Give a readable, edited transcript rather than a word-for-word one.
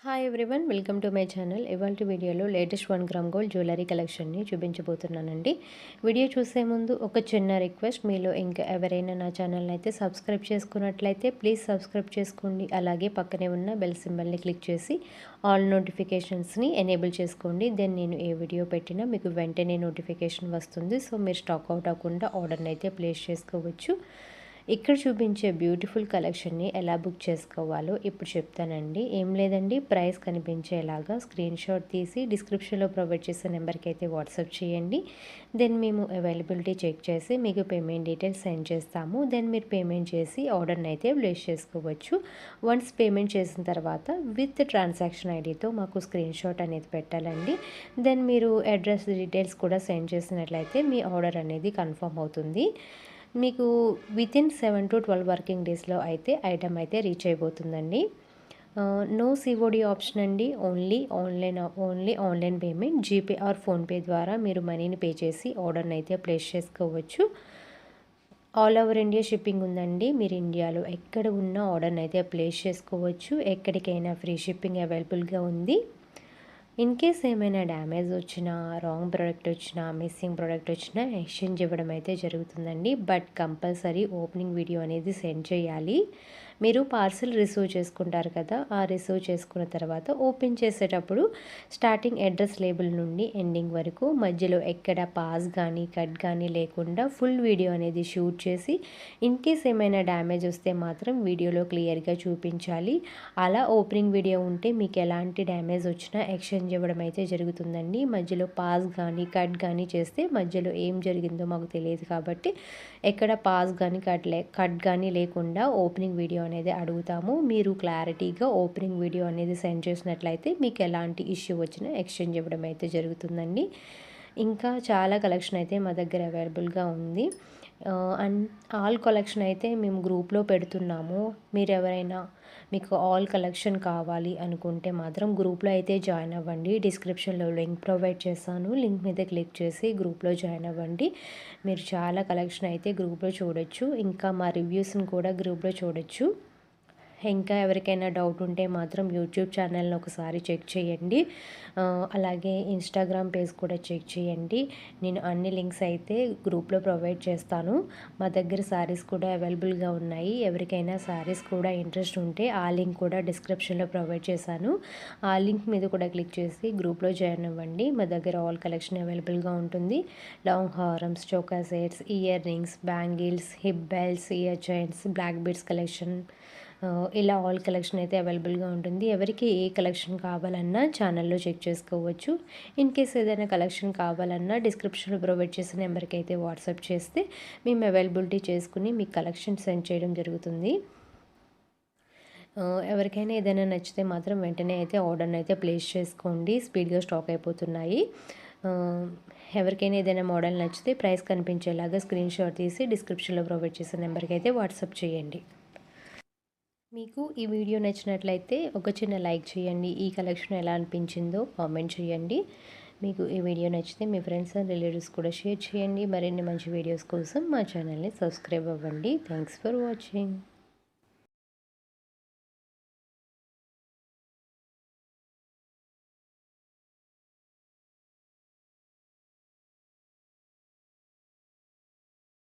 Hi everyone, welcome to my channel. ఇవాళ వీడియోలో latest 1 gram gold jewellery కలెక్షన్ని చూపించబోతున్నానండి. వీడియో చూసే ముందు ఒక చిన్న రిక్వెస్ట్, మీలో ఇంకా ఎవరైనా నా ఛానల్ని అయితే సబ్స్క్రైబ్ చేసుకున్నట్లయితే ప్లీజ్ సబ్స్క్రైబ్ చేసుకోండి. అలాగే పక్కనే ఉన్న బెల్ సింబల్ని క్లిక్ చేసి ఆల్ నోటిఫికేషన్స్ని ఎనేబుల్ చేసుకోండి. దెన్ నేను ఏ వీడియో పెట్టినా మీకు వెంటనే నోటిఫికేషన్ వస్తుంది. సో మీరు స్టాక్ అవుట్ అవ్వకుండా ఆర్డర్ని అయితే ప్లేస్ చేసుకోవచ్చు. ఇక్కడ చూపించే బ్యూటిఫుల్ కలెక్షన్ని ఎలా బుక్ చేసుకోవాలో ఇప్పుడు చెప్తానండి. ఏం లేదండి, ప్రైస్ కనిపించేలాగా స్క్రీన్ షాట్ తీసి డిస్క్రిప్షన్లో ప్రొవైడ్ చేసే నెంబర్కి అయితే వాట్సాప్ చేయండి. దెన్ మేము అవైలబిలిటీ చెక్ చేసి మీకు పేమెంట్ డీటెయిల్స్ సెండ్ చేస్తాము. దెన్ మీరు పేమెంట్ చేసి ఆర్డర్ని అయితే ప్లేస్ చేసుకోవచ్చు. వన్స్ పేమెంట్ చేసిన తర్వాత విత్ ట్రాన్సాక్షన్ ఐడితో మాకు స్క్రీన్ షాట్ అనేది పెట్టాలండి. దెన్ మీరు అడ్రస్ డీటెయిల్స్ కూడా సెండ్ చేసినట్లయితే మీ ఆర్డర్ అనేది కన్ఫర్మ్ అవుతుంది. మీకు వితిన్ 7 to 12 వర్కింగ్ డేస్లో అయితే ఐటమ్ అయితే రీచ్ అయిపోతుందండి. నో సిఓడి ఆప్షన్ అండి. Only online payment, GPay are PhonePe ద్వారా మీరు మనీని పే చేసి ఆర్డర్ని అయితే ప్లేస్ చేసుకోవచ్చు. ఆల్ ఓవర్ ఇండియా షిప్పింగ్ ఉందండి. మీరు ఇండియాలో ఎక్కడ ఉన్న ఆర్డర్ని అయితే ప్లేస్ చేసుకోవచ్చు. ఎక్కడికైనా ఫ్రీ షిప్పింగ్ అవైలబుల్గా ఉంది. ఇన్ కేస్ ఏమైనా డ్యామేజ్ వచ్చినా, రాంగ్ ప్రోడక్ట్ వచ్చినా, మిస్సింగ్ ప్రోడక్ట్ వచ్చినా ఎక్స్చేంజ్ ఇవ్వడం అయితే జరుగుతుందండి. బట్ కంపల్సరీ ఓపెనింగ్ వీడియో అనేది సెండ్ చేయాలి. మీరు పార్సిల్ రిసీవ్ చేసుకుంటారు కదా, ఆ రిసీవ్ చేసుకున్న తర్వాత ఓపెన్ చేసేటప్పుడు స్టార్టింగ్ అడ్రస్ లేబుల్ నుండి ఎండింగ్ వరకు మధ్యలో ఎక్కడ పాస్ కానీ కట్ కానీ లేకుండా ఫుల్ వీడియో అనేది షూట్ చేసి ఇన్ కేస్ ఏమైనా డ్యామేజ్ వస్తే మాత్రం వీడియోలో క్లియర్గా చూపించాలి. అలా ఓపెనింగ్ వీడియో ఉంటే మీకు ఎలాంటి డ్యామేజ్ వచ్చినా ఎక్స్చేంజ్ ఇవ్వడం అయితే జరుగుతుందండి. మధ్యలో పాస్ కానీ కట్ కానీ చేస్తే మధ్యలో ఏం జరిగిందో మాకు తెలియదు కాబట్టి ఎక్కడ పాస్ కానీ కట్ కానీ లేకుండా ఓపెనింగ్ వీడియో అనేది అడుగుతాము. మీరు క్లారిటీగా ఓపెనింగ్ వీడియో అనేది సెండ్ చేసినట్లయితే మీకు ఎలాంటి ఇష్యూ వచ్చినా ఎక్స్చేంజ్ ఇవ్వడం అయితే జరుగుతుందండి. ఇంకా చాలా కలెక్షన్ అయితే మా దగ్గర అవైలబుల్గా ఉంది. అండ్ ఆల్ కలెక్షన్ అయితే మేము గ్రూప్లో పెడుతున్నాము. మీరు ఎవరైనా మీకు ఆల్ కలెక్షన్ కావాలి అనుకుంటే మాత్రం గ్రూప్లో అయితే జాయిన్ అవ్వండి. డిస్క్రిప్షన్లో లింక్ ప్రొవైడ్ చేస్తాను. లింక్ మీద క్లిక్ చేసి గ్రూప్లో జాయిన్ అవ్వండి. మీరు చాలా కలెక్షన్ అయితే గ్రూప్లో చూడొచ్చు. ఇంకా మా రివ్యూస్ని కూడా గ్రూప్లో చూడొచ్చు. ఇంకా ఎవరికైనా డౌట్ ఉంటే మాత్రం యూట్యూబ్ ఛానల్ని ఒకసారి చెక్ చేయండి. అలాగే ఇన్స్టాగ్రామ్ పేజ్ కూడా చెక్ చేయండి. నేను అన్ని లింక్స్ అయితే గ్రూప్లో ప్రొవైడ్ చేస్తాను. మా దగ్గర శారీస్ కూడా అవైలబుల్గా ఉన్నాయి. ఎవరికైనా శారీస్ కూడా ఇంట్రెస్ట్ ఉంటే ఆ లింక్ కూడా డిస్క్రిప్షన్లో ప్రొవైడ్ చేశాను. ఆ లింక్ మీద కూడా క్లిక్ చేసి గ్రూప్లో జాయిన్ అవ్వండి. మా దగ్గర ఆల్ కలెక్షన్ అవైలబుల్గా ఉంటుంది. లాంగ్ హారమ్స్, choker sets, ear rings, bangles, hip belts, ear chains, black beads collection, ఇలా ఆల్ కలెక్షన్ అయితే అవైలబుల్గా ఉంటుంది. ఎవరికి ఏ కలెక్షన్ కావాలన్నా ఛానల్లో చెక్ చేసుకోవచ్చు. ఇన్ కేస్ ఏదైనా కలెక్షన్ కావాలన్నా డిస్క్రిప్షన్లో ప్రొవైడ్ చేసిన నెంబర్కి అయితే వాట్సాప్ చేస్తే మేము అవైలబిలిటీ చేసుకుని మీకు కలెక్షన్ సెండ్ చేయడం జరుగుతుంది. ఎవరికైనా ఏదైనా నచ్చితే మాత్రం వెంటనే అయితే ఆర్డర్ని అయితే ప్లేస్ చేసుకోండి. స్పీడ్గా స్టాక్ అయిపోతున్నాయి. ఎవరికైనా ఏదైనా మోడల్ నచ్చితే ప్రైస్ కనిపించేలాగా స్క్రీన్ షాట్ తీసి డిస్క్రిప్షన్లో ప్రొవైడ్ చేసిన నెంబర్కి అయితే వాట్సాప్ చేయండి. మీకు ఈ వీడియో నచ్చినట్లయితే ఒక చిన్న లైక్ చేయండి. ఈ కలెక్షన్ ఎలా అనిపించిందో కామెంట్ చేయండి. మీకు ఈ వీడియో నచ్చితే మీ ఫ్రెండ్స్ అండ్ రిలేటివ్స్ కూడా షేర్ చేయండి. మరిన్ని మంచి వీడియోస్ కోసం మా ఛానల్ని సబ్స్క్రైబ్ అవ్వండి. Thanks for watching.